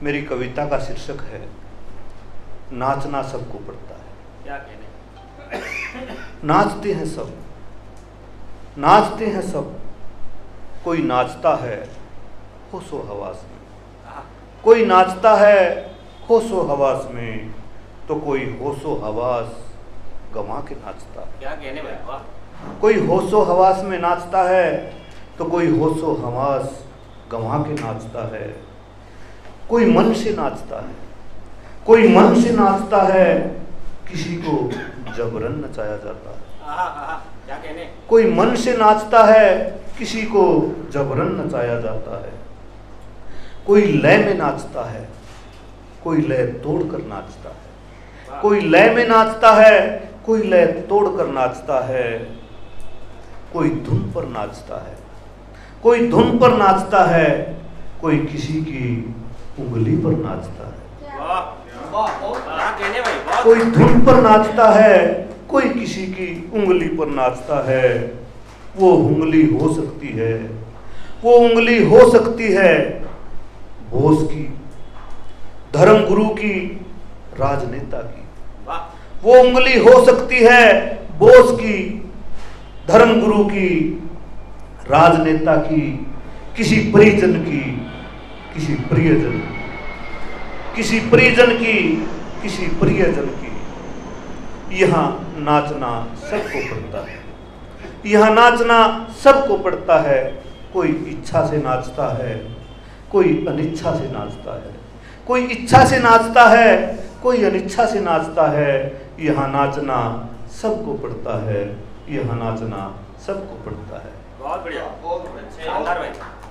मेरी कविता का शीर्षक है नाचना सबको पड़ता है। क्या कहने? नाचते हैं सब, नाचते हैं सब। कोई नाचता है होशो हवास में, कोई नाचता है होशो हवास में, तो कोई होशो हवास गंवा के नाचता है। क्या कहने भाई, वाह। कोई होशो हवास में नाचता है तो कोई होशो हवास गंवा के नाचता है। कोई मन से नाचता है, कोई मन से नाचता है, किसी को जबरन नचाया जाता है। क्या कहने? कोई मन से नाचता है, किसी को जबरन नचाया जाता है। कोई लय में नाचता है, कोई लय तोड़कर नाचता है। कोई लय में नाचता है, कोई लय तोड़कर नाचता है। कोई धुन पर नाचता है, कोई धुन पर नाचता है, कोई किसी की उंगली पर नाचता है। क्या कहने भाई, वाह। कोई धुन पर नाचता है, कोई किसी की उंगली पर नाचता है। वो उंगली हो सकती है, वो उंगली हो सकती है बोस की, धर्म गुरु की, राजनेता की। वो उंगली हो सकती है बोस की, धर्म गुरु की, राजनेता की, किसी परिजन की, किसी प्रियजन की, किसी परिजन की, किसी प्रियजन की। यहाँ नाचना सबको पड़ता है, यहाँ नाचना सबको पड़ता है। कोई इच्छा से नाचता है, कोई अनिच्छा से नाचता है। कोई इच्छा से नाचता है, कोई अनिच्छा से नाचता है। यहाँ नाचना सबको पड़ता है, यहाँ नाचना सबको पड़ता है। बहुत बढ़िया, बहुत शानदार भाई।